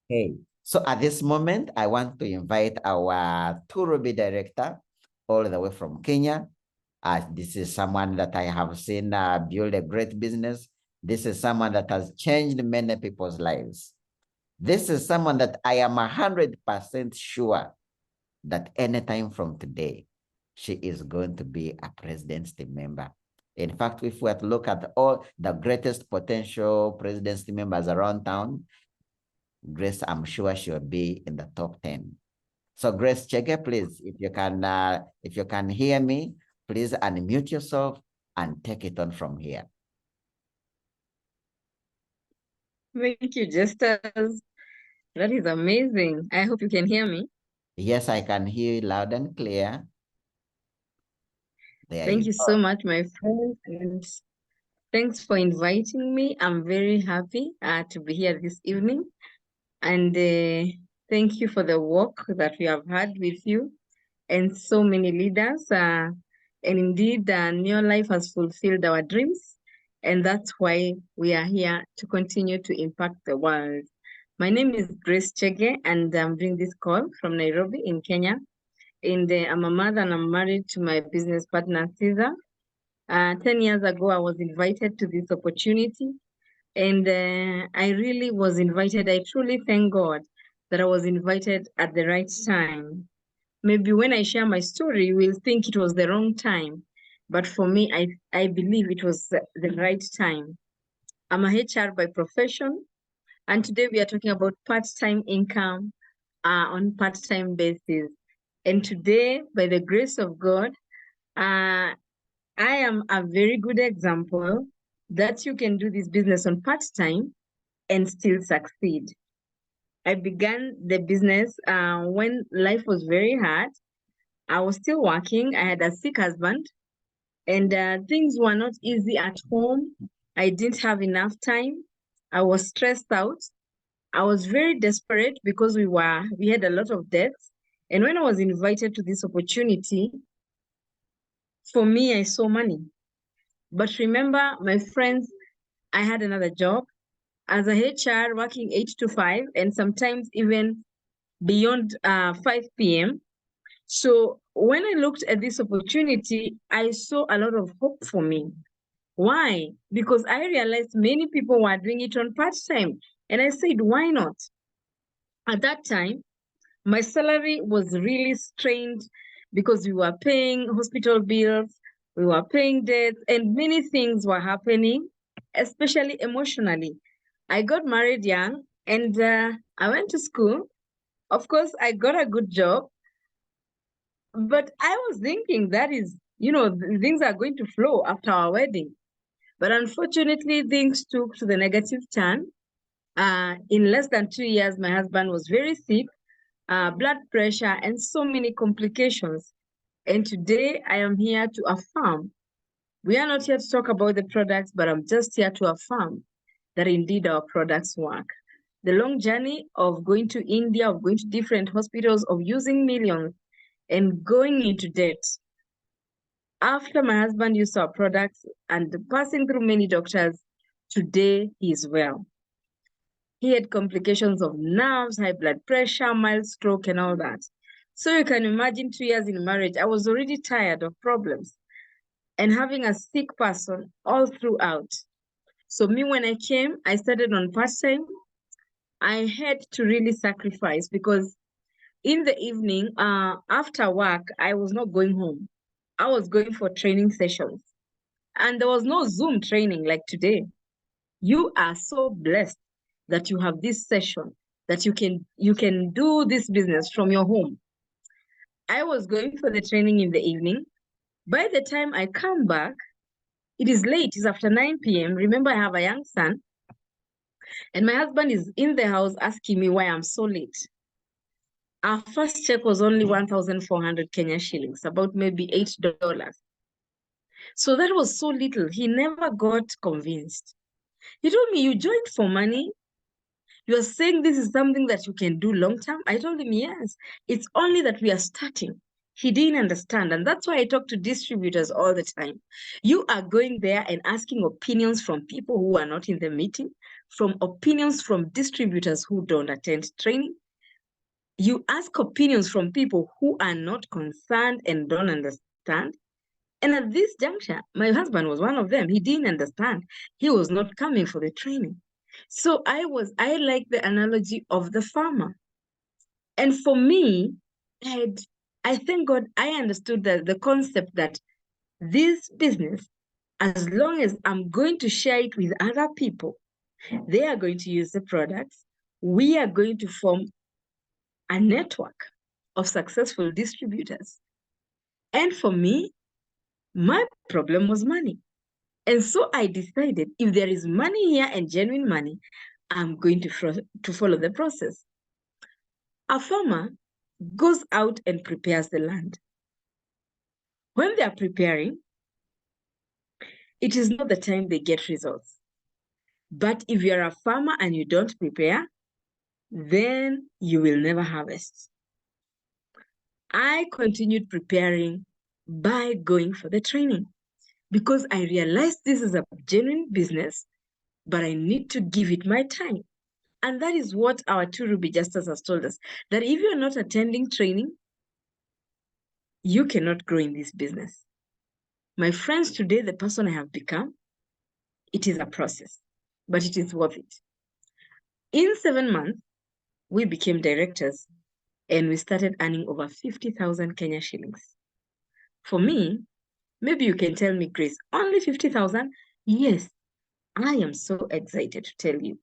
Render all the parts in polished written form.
Okay. So at this moment, I want to invite our Turubi director all the way from Kenya. This is someone that I have seen build a great business. This is someone that has changed many people's lives. This is someone that I am 100% sure that anytime from today, she is going to be a presidency team member. In fact, if we were to look at all the greatest potential presidency team members around town, Grace, I'm sure she'll be in the top 10. So Grace Chege, please, if you can hear me, please unmute yourself and take it on from here. Thank you, Justus. That is amazing. I hope you can hear me. Yes, I can hear you loud and clear. There Thank you you go. so much, my friend, and thanks for inviting me. I'm very happy to be here this evening, and thank you for the work that we have had with you and so many leaders. And indeed, New Life has fulfilled our dreams, and that's why we are here to continue to impact the world. My name is Grace Chege, and I'm doing this call from Nairobi in Kenya. And I'm a mother and I'm married to my business partner, Caesar. 10 years ago, I was invited to this opportunity, and I really was invited. I truly thank God that I was invited at the right time. Maybe when I share my story, you will think it was the wrong time. But for me, I believe it was the right time. I'm a HR by profession, and today we are talking about part-time income on part-time basis. And today, by the grace of God, I am a very good example that you can do this business on part-time and still succeed. I began the business when life was very hard. I was still working. I had a sick husband, and things were not easy at home. I didn't have enough time. I was stressed out. I was very desperate because we had a lot of debts. And when I was invited to this opportunity, for me, I saw money. But remember, my friends, I had another job as a HR working 8 to 5 and sometimes even beyond 5 p.m. So when I looked at this opportunity, I saw a lot of hope for me. Why? Because I realized many people were doing it on part time. And I said, why not? At that time, my salary was really strained because we were paying hospital bills, we were paying debts, and many things were happening, especially emotionally. I got married young and I went to school. Of course, I got a good job, but I was thinking that is, things are going to flow after our wedding. But unfortunately, things took to the negative turn. In less than 2 years, my husband was very sick, blood pressure, and so many complications. And today I am here to affirm. We are not here to talk about the products, but I'm just here to affirm that indeed our products work. The long journey of going to India, of going to different hospitals, of using millions and going into debt. After my husband used our products and passing through many doctors, today he is well. He had complications of nerves, high blood pressure, mild stroke, and all that. So you can imagine 2 years in marriage, I was already tired of problems and having a sick person all throughout. So me, when I came, I started on part-time. I had to really sacrifice because in the evening, after work, I was not going home. I was going for training sessions. And there was no Zoom training like today. You are so blessed that you have this session, that you can do this business from your home. I was going for the training in the evening. By the time I come back, it is late. It's after 9 p.m. Remember, I have a young son, and my husband is in the house asking me why I'm so late. Our first check was only 1,400 Kenya shillings, about maybe $8. So that was so little. He never got convinced. He told me, you joined for money. You are saying this is something that you can do long term? I told him, yes. It's only that we are starting. He didn't understand. And that's why I talk to distributors all the time. You are going there and asking opinions from people who are not in the meeting, from opinions from distributors who don't attend training. You ask opinions from people who are not concerned and don't understand. And at this juncture, my husband was one of them. He didn't understand. He was not coming for the training. So I like the analogy of the farmer. And for me, I thank God I understood the concept that this business, as long as I'm going to share it with other people, they are going to use the products, we are going to form a network of successful distributors. And for me, my problem was money. And so I decided if there is money here and genuine money, I'm going to follow the process. A farmer goes out and prepares the land. When they are preparing, it is not the time they get results. But if you're a farmer and you don't prepare, then you will never harvest. I continued preparing by going for the training because I realized this is a genuine business, but I need to give it my time. And that is what our two Ruby Justice has told us, that if you're not attending training, you cannot grow in this business. My friends, today, the person I have become, it is a process, but it is worth it. In 7 months, we became directors and we started earning over 50,000 Kenya shillings. For me, maybe you can tell me, Grace, only 50,000? Yes, I am so excited to tell you.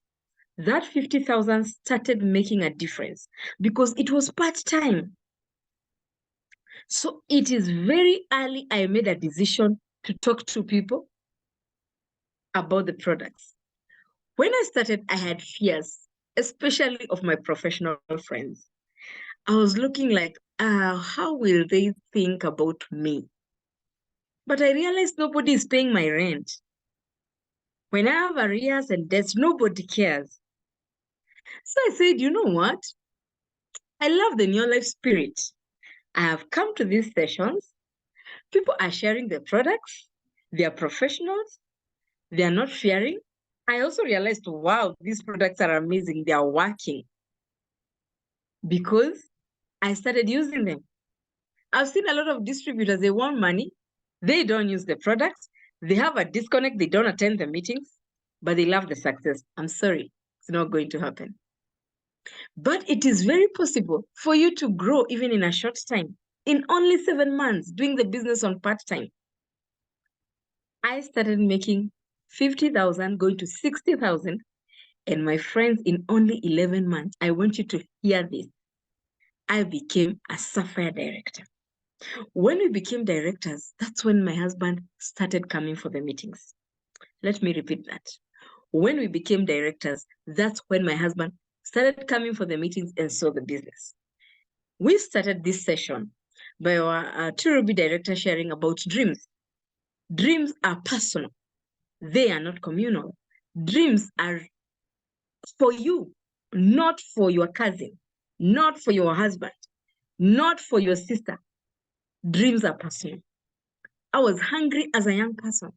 That 50,000 started making a difference because it was part-time. So it is very early I made a decision to talk to people about the products. When I started, I had fears, especially of my professional friends. I was looking like, how will they think about me? But I realized nobody is paying my rent. When I have arrears and debts, nobody cares. So I said, you know what? I love the New Life spirit. I have come to these sessions. People are sharing their products. They are professionals. They are not fearing. I also realized, wow, these products are amazing. They are working because I started using them. I've seen a lot of distributors, they want money. They don't use the products. They have a disconnect. They don't attend the meetings, but they love the success. I'm sorry, it's not going to happen. But it is very possible for you to grow even in a short time. In only 7 months, doing the business on part-time, I started making 50,000, going to 60,000. And my friends, in only 11 months, I want you to hear this. I became a Sapphire director. When we became directors, that's when my husband started coming for the meetings. Let me repeat that. When we became directors, that's when my husband started coming for the meetings and saw the business. We started this session by our two Ruby director sharing about dreams. Dreams are personal. They are not communal. Dreams are for you, not for your cousin, not for your husband, not for your sister. Dreams are personal. I was hungry as a young person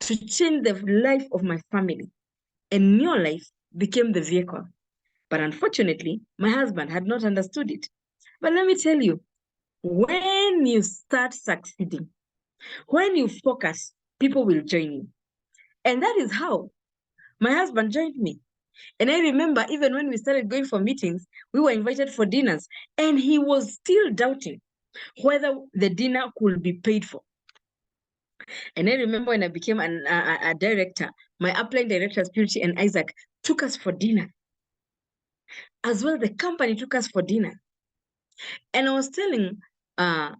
to change the life of my family, and New Life became the vehicle. But unfortunately, my husband had not understood it. But let me tell you, when you start succeeding, when you focus, people will join you. And that is how my husband joined me. And I remember even when we started going for meetings, we were invited for dinners, and he was still doubting whether the dinner could be paid for. And I remember when I became a director, my upline directors, Purity and Isaac, took us for dinner. As well, the company took us for dinner. And I was telling my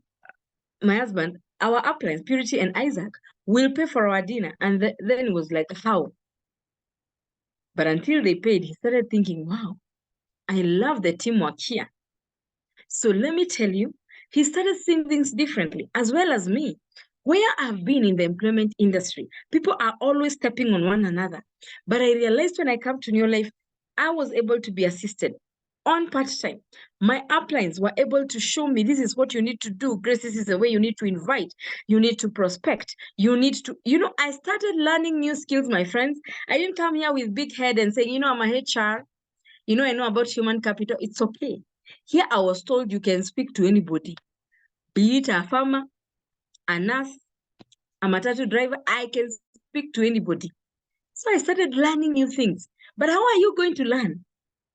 husband, our uplines, Purity and Isaac, will pay for our dinner. And then it was like, how? But until they paid, he started thinking, wow, I love the teamwork here. So let me tell you, he started seeing things differently, as well as me. Where I've been in the employment industry, people are always stepping on one another. But I realized when I come to New Life, I was able to be assisted on part-time. My uplines were able to show me this is what you need to do. Grace, this is the way you need to invite. You need to prospect. You need to, I started learning new skills, my friends. I didn't come here with big head and say, I'm a HR. I know about human capital. It's okay. Here I was told you can speak to anybody, be it a farmer, a nurse, a matatu driver. I can speak to anybody. So I started learning new things. But how are you going to learn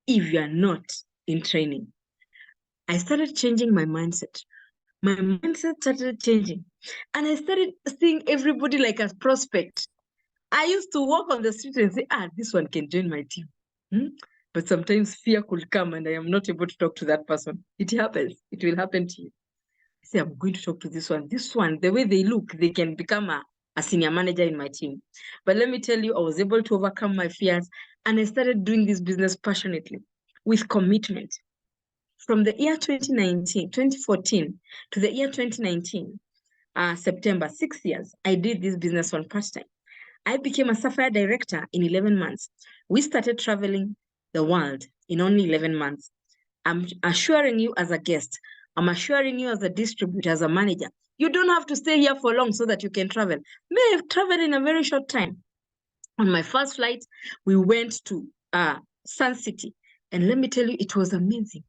if you are not in training? I started changing my mindset. My mindset started changing. And I started seeing everybody like a prospect. I used to walk on the street and say, this one can join my team. But sometimes fear could come and I am not able to talk to that person. It happens. It will happen to you. I say, I'm going to talk to this one. This one, the way they look, they can become a senior manager in my team. But let me tell you, I was able to overcome my fears and I started doing this business passionately with commitment. From the year 2014 to the year 2019, September, 6 years, I did this business on part-time. I became a Sapphire director in 11 months. We started traveling the world in only 11 months. I'm assuring you as a guest, I'm assuring you as a distributor, as a manager, you don't have to stay here for long so that you can travel. May have traveled in a very short time. On my first flight, we went to Sun City. And let me tell you, it was amazing.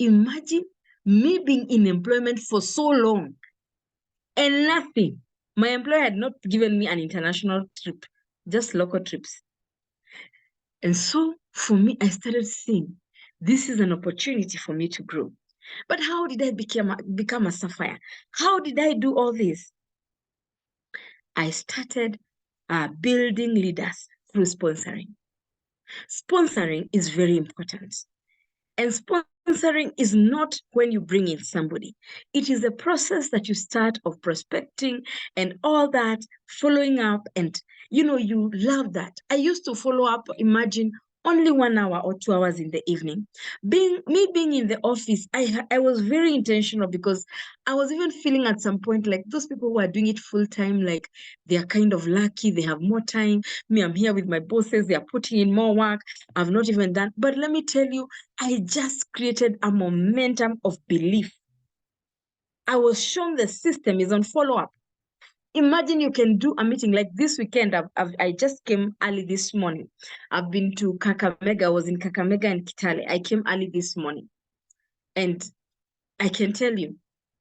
Imagine me being in employment for so long and nothing. My employer had not given me an international trip, just local trips. And so for me, I started seeing this is an opportunity for me to grow. But how did I become a Sapphire? How did I do all this? I started building leaders through sponsoring. Sponsoring is very important. And sponsoring is not when you bring in somebody. It is a process that you start of prospecting and all that, following up. And, you love that. I used to follow up, imagine, only 1 hour or 2 hours in the evening. Being in the office, I was very intentional because I was even feeling at some point like those people who are doing it full time, like they are kind of lucky, they have more time. Me, I'm here with my bosses, they are putting in more work. I've not even done. But let me tell you, I just created a momentum of belief. I was shown the system is on follow-up. Imagine you can do a meeting like this weekend. I just came early this morning. I've been to Kakamega. I was in Kakamega and Kitale. I came early this morning. And I can tell you,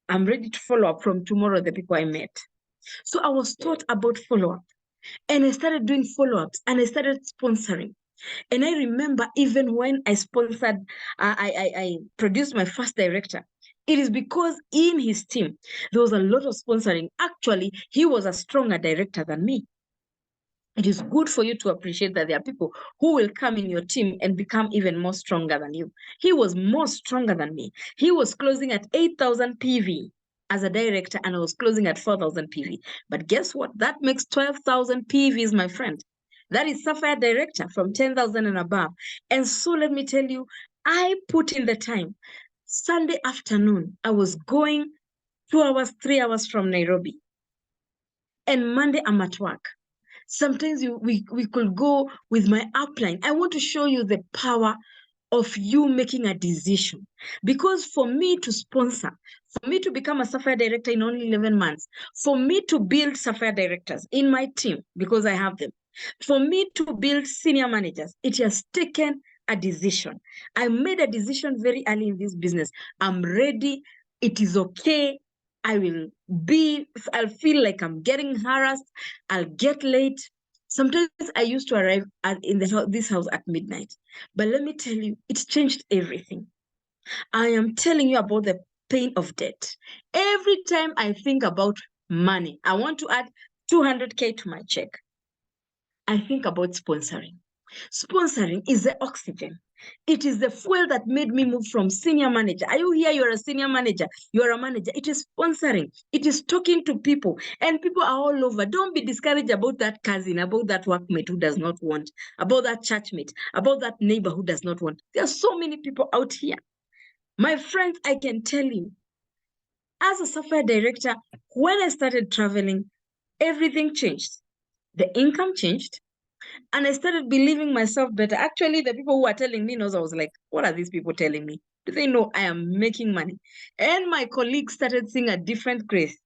I'm ready to follow up from tomorrow, the people I met. So I was taught about follow-up. And I started doing follow-ups and I started sponsoring. And I remember even when I sponsored, I produced my first director. It is because in his team, there was a lot of sponsoring. Actually, he was a stronger director than me. It is good for you to appreciate that there are people who will come in your team and become even more stronger than you. He was more stronger than me. He was closing at 8,000 PV as a director, and I was closing at 4,000 PV. But guess what? That makes 12,000 PVs, my friend. That is Sapphire director from 10,000 and above. And so let me tell you, I put in the time. Sunday afternoon, I was going 2 hours, 3 hours from Nairobi. And Monday, I'm at work. Sometimes we could go with my upline. I want to show you the power of you making a decision. Because for me to sponsor, for me to become a Sapphire director in only 11 months, for me to build Sapphire directors in my team, because I have them, for me to build senior managers, it has taken a decision. I made a decision very early in this business. I'm ready. It is okay. I'll feel like I'm getting harassed. I'll get late. Sometimes I used to arrive in this house at midnight. But let me tell you, it changed everything. I am telling you about the pain of debt. Every time I think about money, I want to add 200K to my check. I think about sponsoring. Sponsoring is the oxygen. It is the fuel that made me move from senior manager. Are you here? You're a senior manager. You're a manager. It is sponsoring. It is talking to people. And people are all over. Don't be discouraged about that cousin, about that workmate who does not want, about that churchmate, about that neighbor who does not want. There are so many people out here. My friends, I can tell you, as a software director, when I started traveling, everything changed. The income changed. And I started believing myself better. Actually, the people who were telling me knows I was like, what are these people telling me? Do they know I am making money? And my colleagues started seeing a different grace.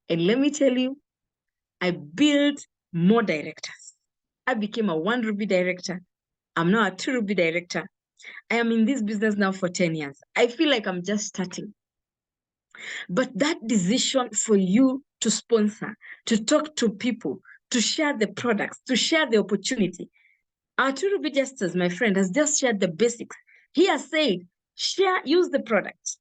And let me tell you, I built more directors. I became a 1 rupee director. I'm now a 2 rupee director. I am in this business now for 10 years. I feel like I'm just starting. But that decision for you to sponsor, to talk to people, to share the products, to share the opportunity. Our 2 rupee Justice, my friend, has just shared the basics. He has said, share, use the product.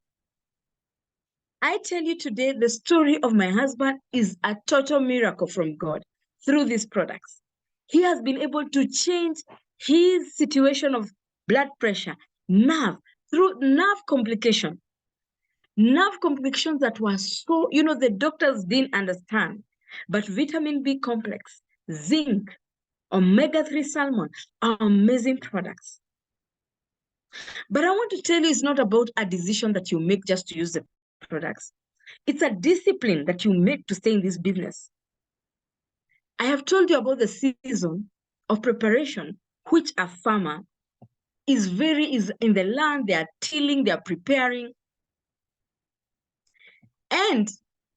I tell you today, the story of my husband is a total miracle from God through these products. He has been able to change his situation of blood pressure, nerve, through nerve complications that were so, the doctors didn't understand. But vitamin B complex, zinc, omega-3 salmon are amazing products. But I want to tell you, it's not about a decision that you make just to use the products. It's a discipline that you make to stay in this business. I have told you about the season of preparation, which a farmer is in the land, they are tilling, they are preparing. And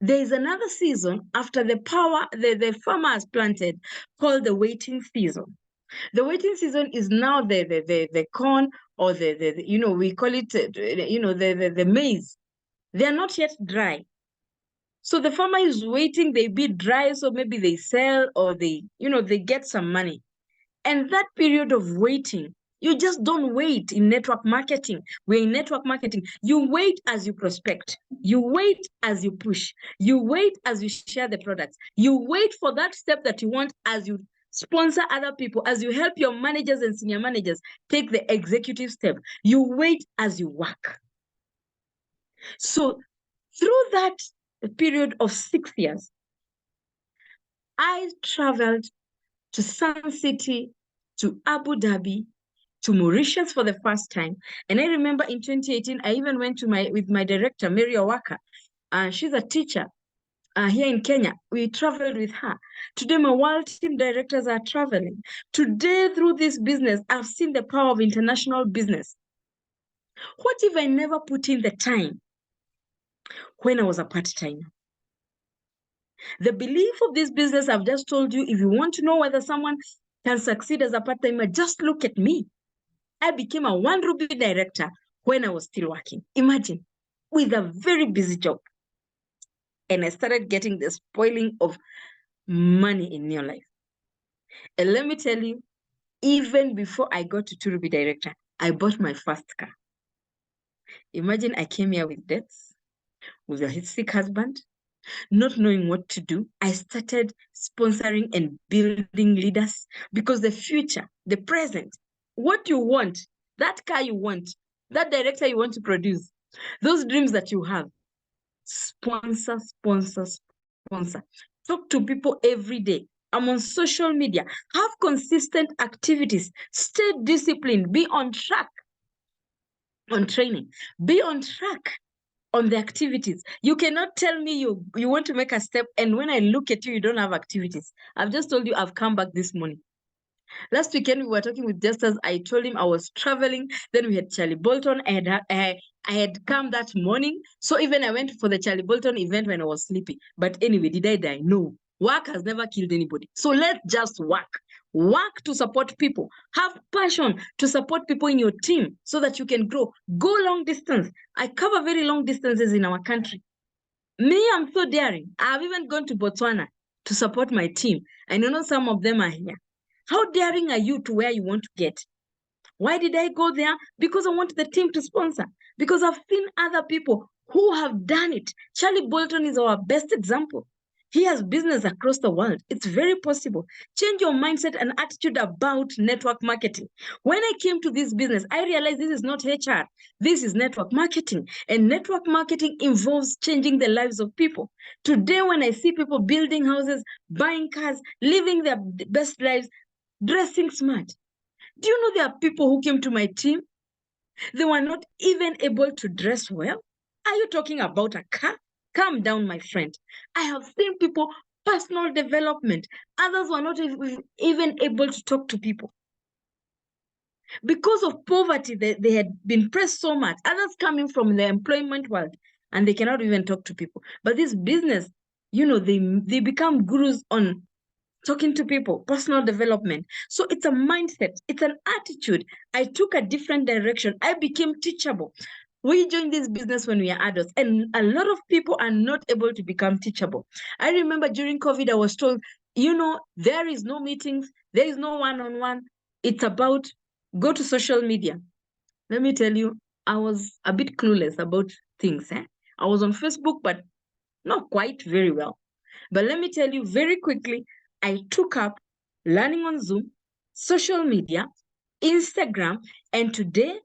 there is another season after the farmer has planted called the waiting season. The waiting season is now the corn or we call it, the maize. They are not yet dry. So the farmer is waiting, they be dry, so maybe they sell or they get some money. And that period of waiting, you just don't wait in network marketing. We're in network marketing. You wait as you prospect. You wait as you push. You wait as you share the products. You wait for that step that you want as you sponsor other people, as you help your managers and senior managers take the executive step. You wait as you work. So through that period of 6 years, I traveled to Sun City, to Abu Dhabi, to Mauritius for the first time. And I remember in 2018, I even went with my director, Mary Owaka. She's a teacher here in Kenya. We traveled with her. Today, my world team directors are traveling. Today, through this business, I've seen the power of international business. What if I never put in the time when I was a part-timer? The belief of this business, I've just told you, if you want to know whether someone can succeed as a part-timer, just look at me. I became a 1 rupee director when I was still working. Imagine, with a very busy job. And I started getting the spoiling of money in your life. And let me tell you, even before I got to 2 rupee director, I bought my first car. Imagine I came here with debts, with a sick husband, not knowing what to do. I started sponsoring and building leaders because the future, the present, what you want, that car you want, that director you want to produce, those dreams that you have, sponsor, sponsor, sponsor. Talk to people every day. I'm on social media. Have consistent activities. Stay disciplined. Be on track on training. Be on track on the activities. You cannot tell me you want to make a step, and when I look at you, you don't have activities. I've just told you I've come back this morning. Last weekend, we were talking with Justus. I told him I was traveling. Then we had Charlie Bolton. I had come that morning. So even I went for the Charlie Bolton event when I was sleepy. But anyway, did I die? No. Work has never killed anybody. So let's just work. Work to support people. Have passion to support people in your team so that you can grow. Go long distance. I cover very long distances in our country. Me, I'm so daring. I've even gone to Botswana to support my team. I know some of them are here. How daring are you to where you want to get? Why did I go there? Because I want the team to sponsor. Because I've seen other people who have done it. Charlie Bolton is our best example. He has business across the world. It's very possible. Change your mindset and attitude about network marketing. When I came to this business, I realized this is not HR. This is network marketing. And network marketing involves changing the lives of people. Today, when I see people building houses, buying cars, living their best lives, dressing smart. Do you know there are people who came to my team? They were not even able to dress well. Are you talking about a car? Calm down, my friend. I have seen people personal development. Others were not even able to talk to people. Because of poverty, they had been pressed so much. Others coming from the employment world, and they cannot even talk to people. But this business, they become gurus on talking to people, personal development. So it's a mindset, it's an attitude. I took a different direction. I became teachable. We joined this business when we are adults, and a lot of people are not able to become teachable. I remember during COVID, I was told, there is no meetings, there is no one-on-one. It's about go to social media. Let me tell you, I was a bit clueless about things. I was on Facebook, but not quite very well. But let me tell you very quickly, I took up learning on Zoom, social media, Instagram, and today,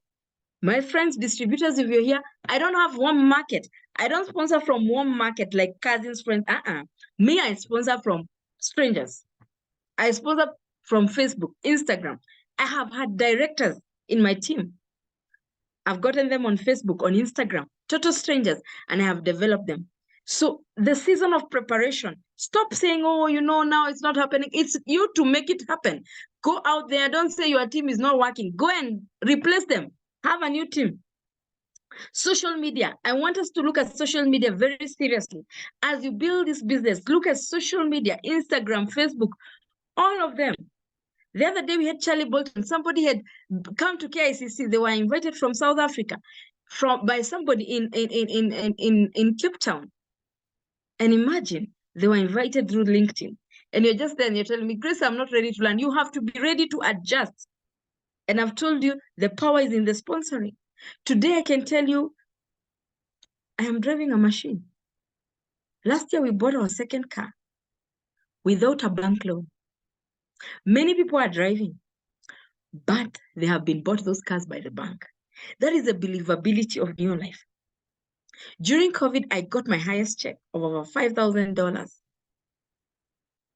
my friends, distributors, if you're here, I don't have one market. I don't sponsor from one market like cousins, friends. Me, I sponsor from strangers. I sponsor from Facebook, Instagram. I have had directors in my team. I've gotten them on Facebook, on Instagram, total strangers, and I have developed them. So the season of preparation, stop saying, oh, now it's not happening. It's you to make it happen. Go out there. Don't say your team is not working. Go and replace them. Have a new team. Social media. I want us to look at social media very seriously. As you build this business, look at social media, Instagram, Facebook, all of them. The other day we had Charlie Bolton. Somebody had come to KICC. They were invited from South Africa, by somebody in Cape Town. And imagine they were invited through LinkedIn. And you're just there and you're telling me, Grace, I'm not ready to learn. You have to be ready to adjust. And I've told you the power is in the sponsoring. Today I can tell you, I am driving a machine. Last year we bought our second car without a bank loan. Many people are driving, but they have been bought those cars by the bank. That is the believability of new life. During COVID, I got my highest check of over $5,000.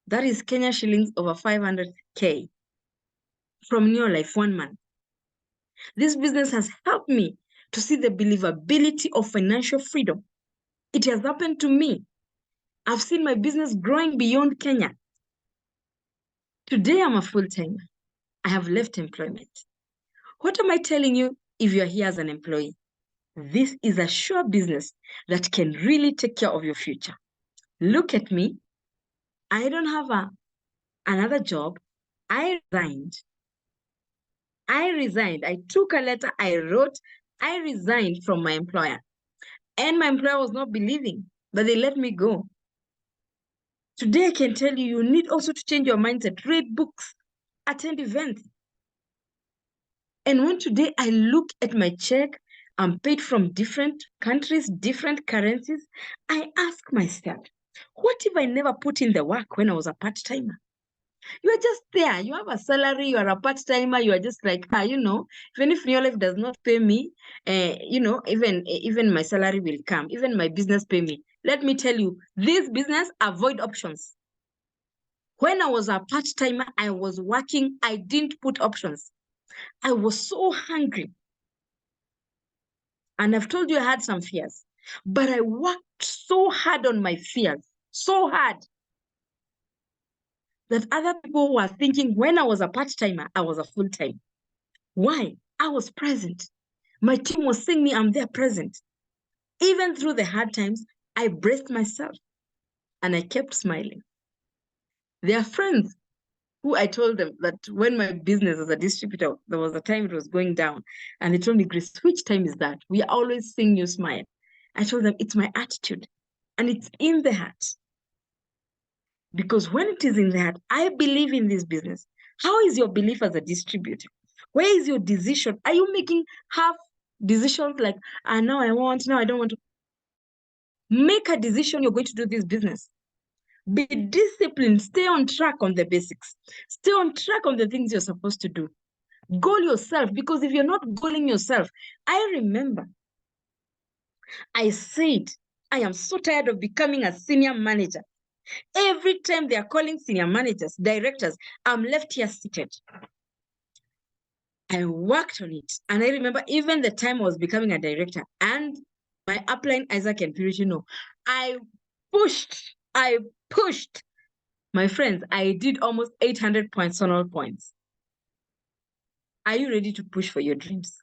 That is Kenya shillings over 500K from New Life 1 month. This business has helped me to see the believability of financial freedom. It has happened to me. I've seen my business growing beyond Kenya. Today, I'm a full-timer. I have left employment. What am I telling you if you're here as an employee? This is a sure business that can really take care of your future. Look at me. I don't have another job. I resigned. I took a letter, I wrote, I resigned from my employer. And my employer was not believing, but they let me go. Today, I can tell you, you need also to change your mindset, read books, attend events. And when today I look at my check, I'm paid from different countries, different currencies, I ask myself, what if I never put in the work when I was a part-timer? You are just there. You have a salary. You are a part-timer. You are just like, even if your life does not pay me, even my salary will come. Even my business pay me. Let me tell you, this business, avoid options. When I was a part-timer, I was working. I didn't put options. I was so hungry. And I've told you I had some fears. But I worked so hard on my fears. So hard. That other people were thinking when I was a part-timer, I was a full-time. Why? I was present. My team was seeing me, I'm there present. Even through the hard times, I braced myself and I kept smiling. There are friends who I told them that when my business as a distributor, there was a time it was going down, and they told me, Grace, which time is that? We are always seeing you smile. I told them, it's my attitude and it's in the heart. Because when it is in the heart, I believe in this business. How is your belief as a distributor? Where is your decision? Are you making half decisions like, now I want, now I don't want to? Make a decision you're going to do this business. Be disciplined. Stay on track on the basics. Stay on track on the things you're supposed to do. Goal yourself, because if you're not goaling yourself, I remember I said, I am so tired of becoming a senior manager. Every time they are calling senior managers, directors, I'm left here seated. I worked on it. And I remember even the time I was becoming a director and my upline, Isaac and Purity, I pushed. My friends, I did almost 800 personal points. Are you ready to push for your dreams?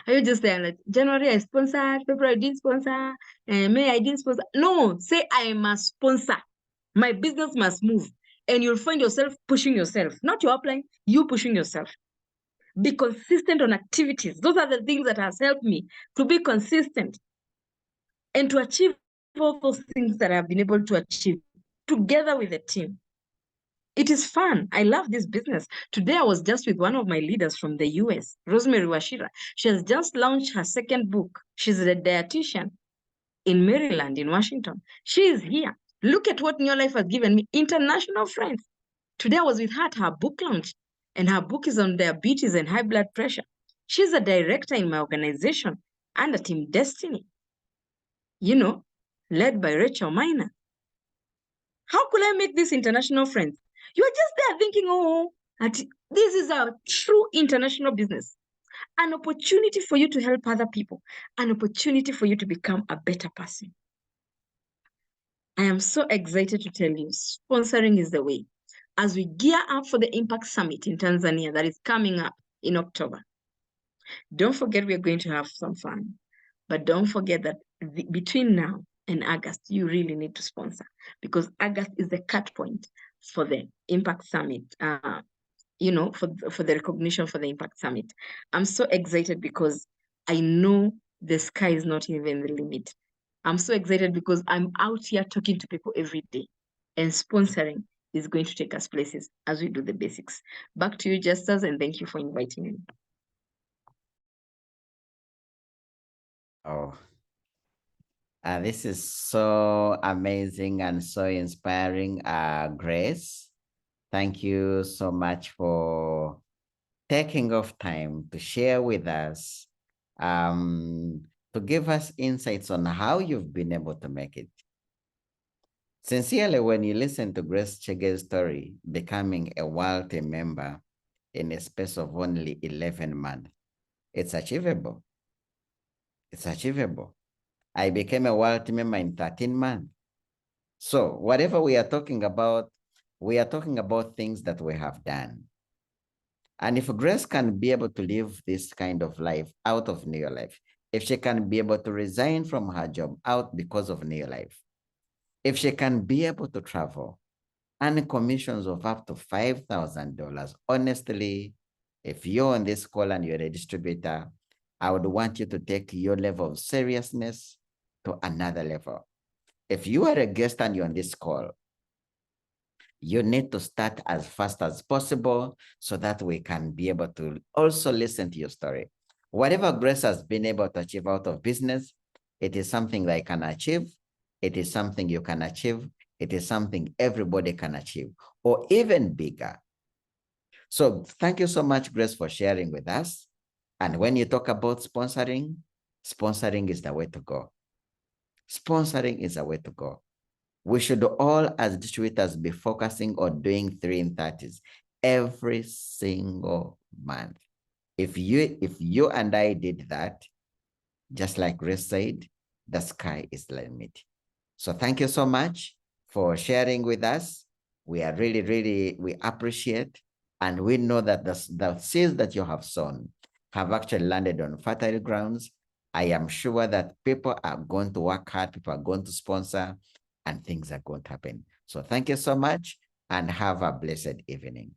Are you just there like January I sponsored, February I didn't sponsor, and May I didn't sponsor? No, say I must sponsor. My business must move. And you'll find yourself pushing yourself, not your upline, you pushing yourself. Be consistent on activities. Those are the things that has helped me to be consistent and to achieve all those things that I've been able to achieve together with a team. It is fun. I love this business. Today, I was just with one of my leaders from the US, Rosemary Washira. She has just launched her second book. She's a dietitian in Maryland, in Washington. She is here. Look at what New Life has given me. International friends. Today, I was with her at her book launch, and her book is on diabetes and high blood pressure. She's a director in my organization under Team Destiny, led by Rachel Miner. How could I make these international friends? You're just there thinking, oh, this is a true international business. An opportunity for you to help other people, an opportunity for you to become a better person. I am so excited to tell you, sponsoring is the way. As we gear up for the Impact Summit in Tanzania that is coming up in October, don't forget we are going to have some fun. But don't forget that between now and August, you really need to sponsor, because August is the cut point for the Impact Summit, for the recognition for the Impact Summit. I'm so excited because I know the sky is not even the limit. I'm so excited because I'm out here talking to people every day, and sponsoring is going to take us places as we do the basics. Back to you, Justus, and thank you for inviting me. Oh, this is so amazing and so inspiring, Grace. Thank you so much for taking off time to share with us, to give us insights on how you've been able to make it. Sincerely, when you listen to Grace Chege's story, becoming a wealthy member in a space of only 11 months, it's achievable. It's achievable. I became a wealthy member in 13 months. So whatever we are talking about things that we have done. And if Grace can be able to live this kind of life out of New Life, if she can be able to resign from her job out because of New Life, if she can be able to travel, and commissions of up to $5,000, honestly, if you're on this call and you're a distributor, I would want you to take your level of seriousness to another level. If you are a guest and you're on this call, you need to start as fast as possible so that we can be able to also listen to your story. Whatever Grace has been able to achieve out of business, it is something that I can achieve. It is something you can achieve. It is something everybody can achieve, or even bigger. So thank you so much, Grace, for sharing with us. And when you talk about sponsoring, sponsoring is the way to go. Sponsoring is the way to go. We should all, as distributors, be focusing on doing 3 in 30s every single month. If you and I did that, just like Grace said, the sky is the limit. So thank you so much for sharing with us. We are we appreciate, and we know that the seeds that you have sown have actually landed on fertile grounds. I am sure that people are going to work hard, people are going to sponsor, and things are going to happen. So thank you so much, and have a blessed evening.